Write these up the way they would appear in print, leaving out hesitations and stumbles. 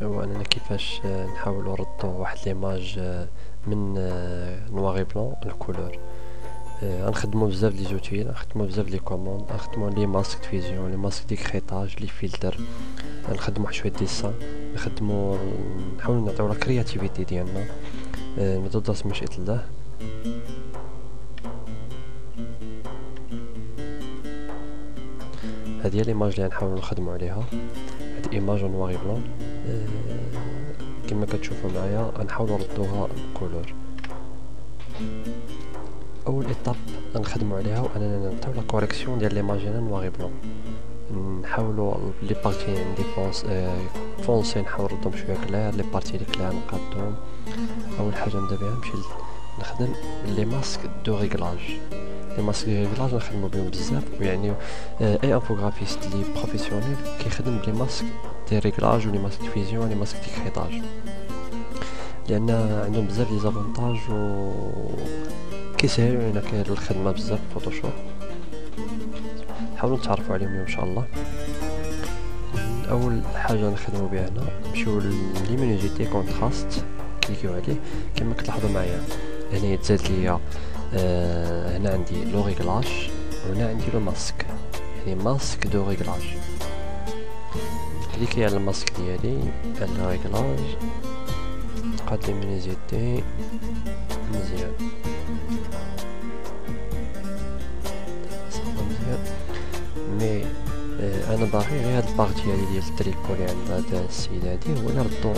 هو اننا كيفاش نحاولوا نردوا واحد ليماج من نوار بلون لكولور. غنخدموا بزاف لي زوتي، غنخدموا بزاف لي كوموند، غنخدموا لي ماسك فيزيون، لي ماسك دي كريطاج، لي فلتر، نخدموا واحد شويه ديسان، نخدموا نحاولوا نعطيو لا كرياتيفيتي ديالنا. نبداو درس مشيئة الله. هذه هي ليماج اللي غنحاولوا نخدموا عليها. هاد ايماج نوار بلون كما كتشوفوا معايا غنحاولوا نردوها كولور. اول ايطاب غنخدموا عليها واننا نعطيو لا كوريكسيون ديال ليماج ديالنا نوار بلون. نحاولوا لي بارتي عندي فونسي نحاول نردهم شويه كلير، لي بارتي لي كلير نقادهم. اول حاجه نبدا بها نمشي نخدم لي ماسك دو ريغلاج. لي ماسك دو ريغلاج نخدموا بهم بزاف، ويعني اي انفوغرافيست لي بروفيسيونيل كيخدم بلي ماسك دي ريغلاج ولي ماسك دي فيزيون ولي ماسك دي كريطاج، لان عندهم بزاف لي زافونتاج و كيسهلوا علينا الخدمه بزاف في فوتوشوب. نحاولوا نتعرفوا عليهم ان شاء الله. اول حاجه نخدموا بها هنا نمشيو للليمينيزيتي كونتراست، كليكيو عليه كما كتلاحظوا معايا. هنا يتزاد ليا هنا عندي لو ريغلاج وهنا عندي لو ماسك، يعني ماسك دو ريغلاج. كليكي على الماسك ديالي على الريغلاج، قاد ليمينيزيتي مزيان مي انا باغي غير هاد البارتي هادي ديال التريكو اللي عند هاد السيد هادي هو اللي ردو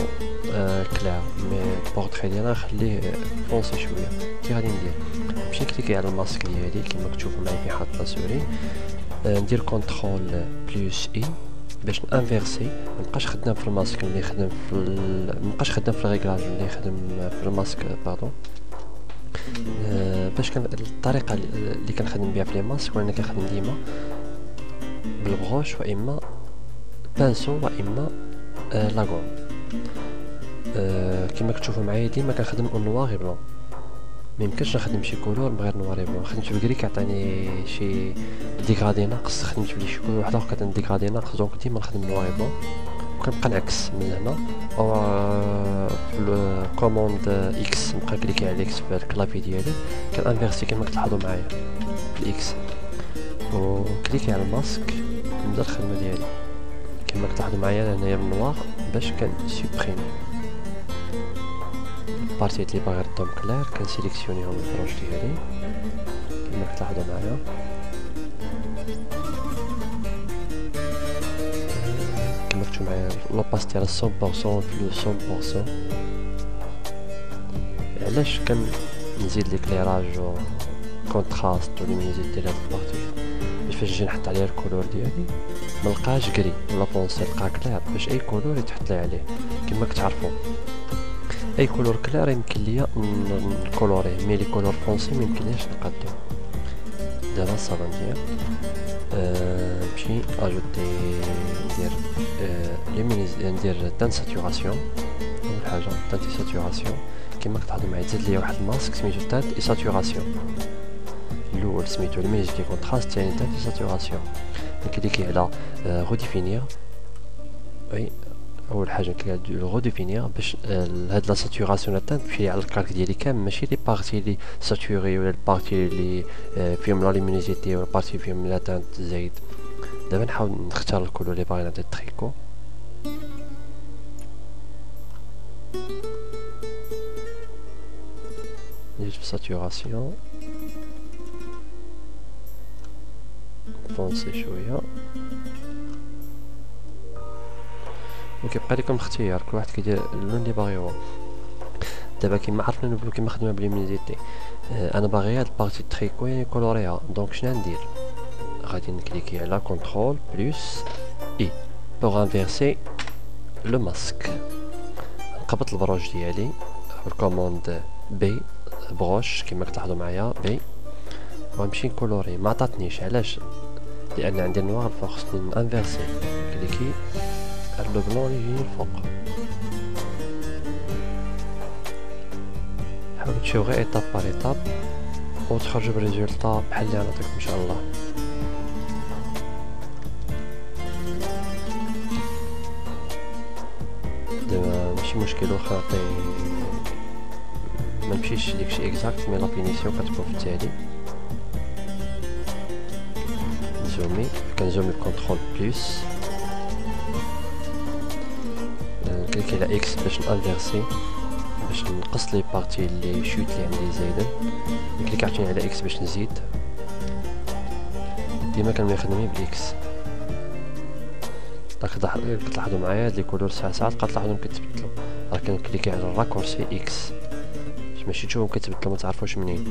كلير، مي البورتري ديالها نخليه فونسي شويه. كي غادي ندير نمشي نكليكي على الماسك ديالي كما كتشوفوا معايا كي حاط لا سوري، ندير كونترول بلس اي باش نانفيرسي، مابقاش خدام في الماسك اللي خدم في مابقاش خدام في الريغلاج اللي خدم في الماسك باردون. باش الطريقه اللي كنخدم بها في لي ماسك وانا كنخدم ديما بالبروش واما بانسو واما لاغون. كما كتشوفوا معايا ديما كنخدم نوار بلون، ميمكنش نخدم شي كولور بغير نوار بلون. خدمت بكري كيعطيني شي ديغرادي ناقص، خدمت بلي شي كولور واحد اخر كتعطيني ديغرادي ناقص، دونك ديما نخدم نوار بلون وكنبقى نعكس من هنا. او في الكوموند اكس نبقى كليكي على اكس في الكلافي ديالي كنانفيرسي كما كتلاحظوا معايا في الاكس، وكليكي على الماسك نبدا الخدمه ديالي كما كتلاحظوا معايا هنايا بالنوار باش كنسوبريمي البارتيات اللي باغي نردهم كلير، كنسيليكسيونيهم البروش ديالي كما كتلاحظوا معايا. كما كتشوفوا معايا لوباسيتي على 100% فلو 100%. علاش كنزيد ليكليراج و كونتراست و لومينيزيتي ديال هاد البارتي باش فاش نجي نحط عليها الكولور ديالي ملقاش كري ولا فونسي، لقى كلير باش اي كولور يتحط لي عليه. كما كتعرفوا اي كولور كلير يمكن ليا نكولوريه، مي لي كولور فونسي ميمكنليش نقادو. دابا صافا مزيان. نمشي اجوتي ندير ندير تان ساتوراسيون. اول حاجه تان ساتوراسيون كما كتلاحظوا معايا تزاد ليا واحد الماسك سميتو تان ساتوراسيون. الاول سميتو ليمينيزيتي كونتراست، الثاني تان ساتوراسيون. نكليكي على ريديفينير. اي اول حاجه نكليكي على ريديفينير باش هاد لا ساتوراسيون تاع تمشي على الكالك ديالي كامل، ماشي لي بارتي لي ساتوري ولا البارتي لي فيهم لا ليمينيزيتي ولا البارتي فيهم لا تانت زايد. دابا نحاول نختار الكولور اللي باغي نعطي التريكو. ندير في ساتوراسيون فونسي شويه وكيبقى لكم الاختيار، كل واحد كيدير اللون اللي باغي هو. دابا كيما عرفنا نبداو كيما خدمنا بليمينيزيتي، انا باغي هاد البارتي تريكو يعني كولوريها، دونك شنو ندير؟ غادي نكليكي على كونترول بلس اي بوغ انفيرسي لو ماسك. نقبط البروش ديالي بالكوموند بي بروش كيما كتلاحظوا معايا بي، ونمشي نكولوري. ما عطاتنيش علاش؟ لان عندي النوار الفوق، خصني انفيرسي كليكي على لو بلون اللي يجيني الفوق. حاولوا تمشيو غير ايطاب بار ايطاب وتخرجوا بريزولطا بحال اللي غنعطيكم ان شاء الله. دابا ماشي مشكل واخا نعطي منمشيش داكشي اكزاكت، مي لا فينيسيون كتكون في التالي. نزومي، كنزومي بكونترول بلس، نكليكي على اكس باش نانفيرسي، باش نقص لي بارتي لي شوت لي عندي زايدين. نكليك عاوتاني على اكس باش نزيد، ديما كنبغي خدمي باكس. كتلاحظوا معايا هاد لي كولور ساعات كتلاحظوهم كيتبدلوا، راه كنكليكي على الراكورسي اكس باش ماشي تشوفهم كيتبدلوا متعرفوش منين.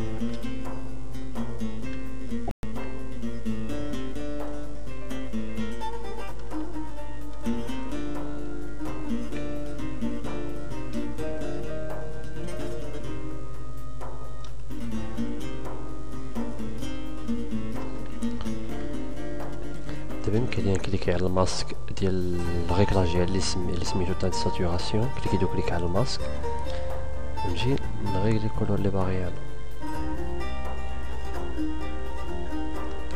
دابا يمكن ليا نكليكي على الماسك ديال الريكلاج اللي سميتو تاع ساتوراسيون. كليكي دو كليك على الماسك، نجي نغير لي كولور اللي باغي انا.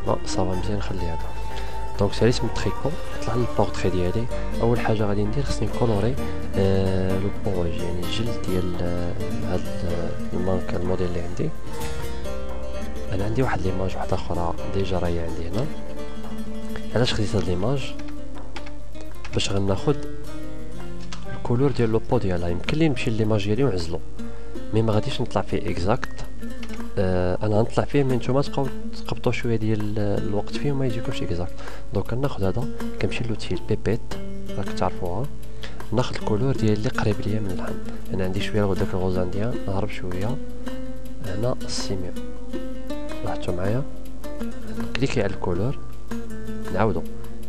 لا صافا مزيان، نخلي هذا. دونك سالي اسم التريكو، طلع لي البورتري ديالي. اول حاجه غادي ندير خصني نكولوري لو بوج، يعني الجلد ديال هاد الماركه الموديل اللي عندي. انا عندي واحد ليماج واحده اخرى ديجا راهي عندي هنا. علاش خديت هاد ليماج؟ باش غناخد الكولور ديال لوبو ديالها. يمكن لي نمشي ليماج ديالي ونعزلو، مي ما غاديش نطلع فيه اكزاكت. انا غنطلع فيه مي نتوما تقبطوا شويه ديال الوقت فيه وما يجيكمش اكزاكت. دونك كناخد هذا، كنمشي لوتيل بيبيت راك تعرفوها، ناخد الكولور ديال اللي قريب ليا من اللحم. انا عندي شويه داك الغوزانديان، نهرب شويه هنا السيميون. لاحظتوا معايا، كليكي على الكولور، نعاودو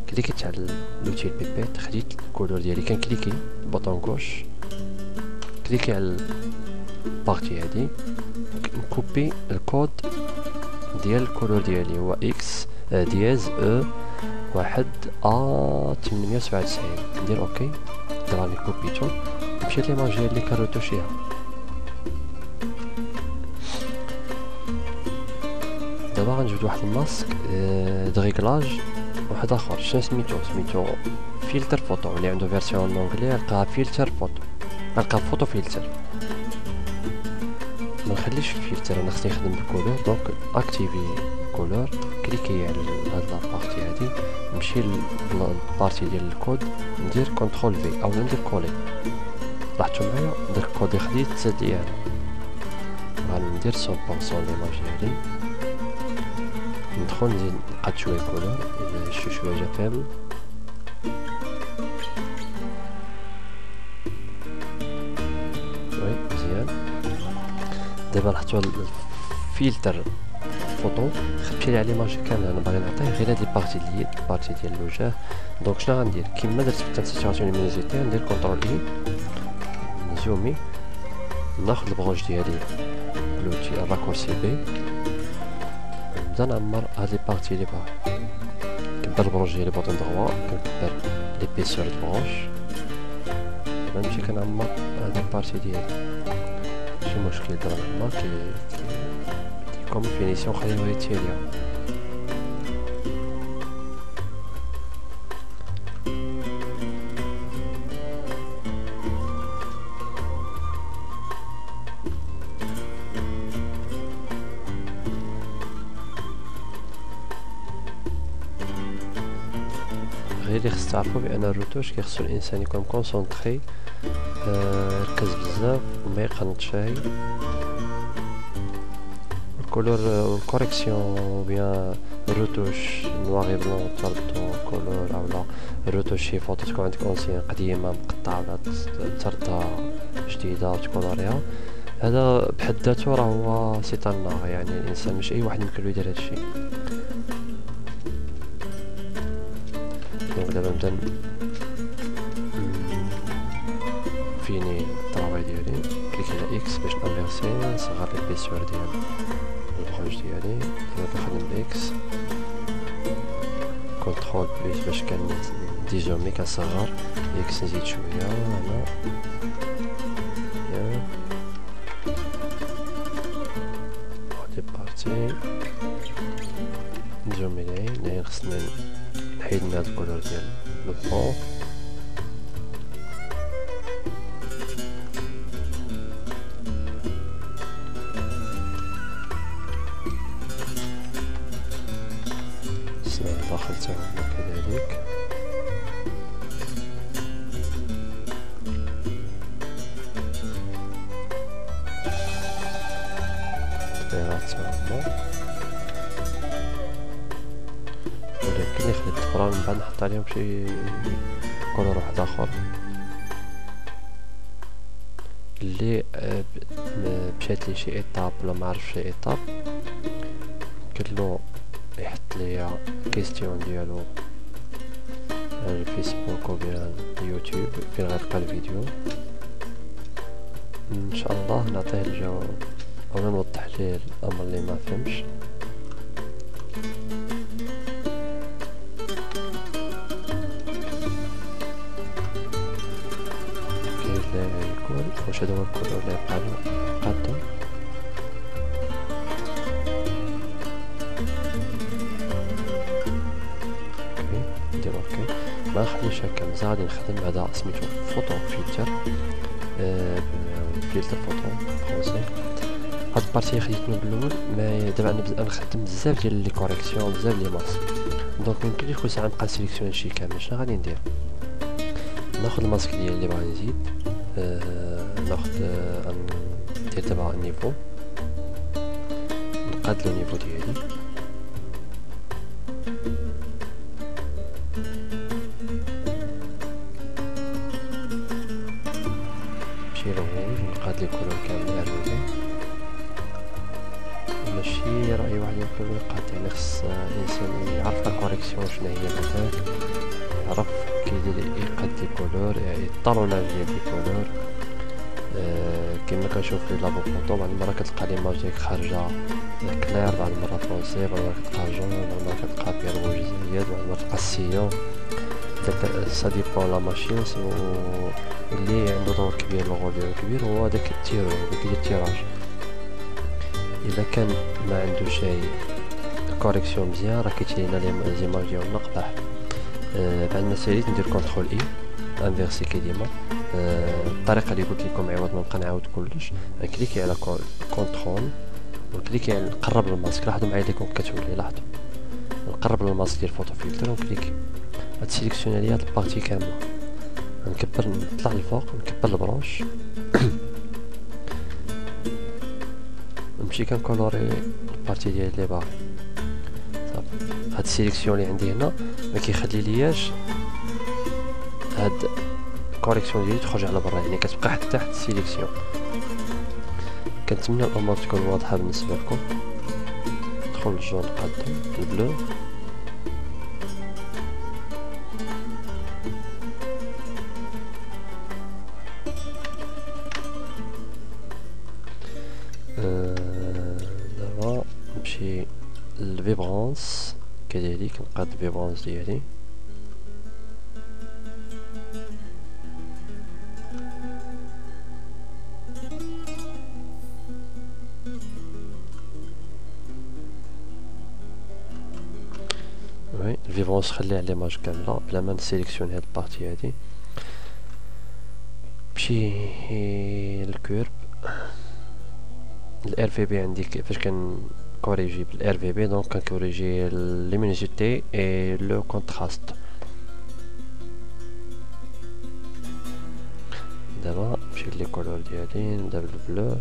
كليكيت على لوتيل بيبيت، خديت الكولور ديالي، كنكليكي بوطون غوش، كليكي على البارتي هادي، نكوبي الكود ديال الكولور ديالي هو اكس دياز او 1 ا 897. ندير اوكي، راني كوبيتو، نمشي ليماج ديالي كنروتوشيها. دابا غنجبد واحد الماسك دريكلاج واحد اخر. شنو سميتو فلتر فوتو، اللي عنده فيرسيون اونغلي لقاها فلتر فوتو، لقاها فوتو فلتر. ما نخليش فلتر، انا خصني نخدم بالكولور. دونك اكتيفي كولور، كليكي على هاد لابارتي هادي، نمشي للبارتي ديال الكود، ندير كونترول في او ندير كولي. لاحظتوا معايا داك الكود اللي خديت تزاد ليا انا. غندير 100% ليماج ديالي، ندخل نزيد نقاد شويه كولور، شويه جا فابل. وي مزيان. دابا لاحظتوا الفلتر فوتو خدمتي على ليماج كامله. انا باغي نعطيه غير هاد البارتي ديال اليد، البارتي ديال الوجه. دونك شنو غندير؟ كيما درت في الساتوراسيون لومينيزيتي، ندير كونترول اي، نزومي، ناخذ البروج ديالي بلوتي الراكورسي بي، نبدا نعمر هاد لي بارتي اللي باغي. كبر البروج ديالي بوطون دغوا، كنكبر ليبيسور د البروج. دابا نمشي كنعمر هاد البارتي ديالي، ماشي مشكل. دابا نعمر كيكون فينيسيون خليوها يتيليا. غير اللي خص تعرفو بان الروتوش كيخصو الانسان يكون كونسونطري، يركز بزاف وما يقنطش. الكولور والكوريكسيون بيان الروتوش نواغي بلون تردو كولور، اولا الروتوش شي فوتو تكون عندك اونسيان قديمه مقطعه ولا تردها جديده وتكولوريها، هذا بحد ذاته راه هو سيطان نار. يعني الانسان مش اي واحد يمكنلو يدير هادشي. دونك دابا نبدا فيني الطراباي ديالي، كليك على اكس باش نانفيرسي، نصغر ليبيسور ديال البروج ديالي. دابا كنخدم باكس، كونترول بلس باش كنديزومي كنصغر، اكس نزيد شويه هنا. ياك هادي بارتي نزومي ليه خصني نحيد من هاد الكولور ديال لو بون. داخل تاعهم كذلك. تطبيقات تاعهم، ولكن نخلي الدبرة من بعد نحط عليهم شي كولور واحد اخر اللي مشات لي شي ايطاب ولا ما عرفش شي ايطاب. كلو يحط لي كيستيون ديالو على الفيسبوك و بين اليوتيوب فين غيلقى الفيديو، ان شاء الله نعطيه الجواب او نوضح ليه الامر اللي ما فهمش. يكون واش هذا هو الكولور اللي قادو. اوكي ندير اوكي، ما نخليش هكا مزال غادي نخدم هذا سميتو فوتو فلتر، فلتر فوتو فرونسي. هاد البارتي خديتني بالاول، ما دابا نبدا نخدم بزاف ديال لي كوريكسيون بزاف ديال ماسك، دونك يمكن لي كل ساعه نبقى نسيليكسيوني هادشي كامل. شنو غادي ندير؟ ناخذ الماسك ديالي اللي باغي نزيد، ناخذ ندير دابا النيفو، نقادلو النيفو ديالي، نمشي للغوج ونقاد لي كولور كامل RGB. ماشي رأي واحد يقول يقاد، يعني خص الانسان يعرف الكوريكسيون شنو هي بعداك، يعرف كيدير يقاد لي كولور، يطالوناج ديال لي كولور. كيما كنشوف في لابو فوتو بعض المرات كتلقى ليماج ديالك خارجه كلير، بعض المرات فونسي، بعض المرات كتلقى جون، بعض المرات كتلقى فيها الروج زايد، بعض المرات كتلقى السيون. سا ديبون لا ماشين اللي عنده دور كبير، لوغو ديالو كبير، هو داك التيرو اللي كيدير التيراج. الا كان ما عندوش اي كوريكسيون مزيان راه كيتينا لي زيماج ديالنا قباح. بعد ما ساليت ندير كونترول اي انفيرسي كيديما. الطريقه اللي قلت لكم عوض ما نبقى نعاود كلش، نكليكي على كونترول ونكليكي على نقرب للماسك. لاحظوا معايا ليكم كتولي، لاحظوا نقرب للماسك ديال الفوتو فلتر ونكليكي، غتسيليكسيوني ليا هاد البارتي كامله. نكبر نطلع للفوق نكبر البروش نمشي كنكولوري البارتي ديالي اللي باغي صافي. هاد السيليكسيون اللي عندي هنا ما كيخلي لياش هاد الكوريكسيون ديالي تخرج على برا، يعني كتبقى حتى تحت السيليكسيون. كنتمنى الامور تكون واضحه بالنسبه لكم. ندخل للجون نقادو البلو، دابا نمشي للفيبرونس كذلك نقاد الفيبرونس ديالي. وي الفيبرونس خليه على ليماج كامله بلا ما نسيليكسيوني هاد البارتي هادي. نمشي للكورب، الار في بي عندي فاش كنكوريجي بالار في بي دونك كنكوريجي لومينيسيتي اي لو كونتراست. دابا نمشي لي كولور ديالي، نبدا بالبلو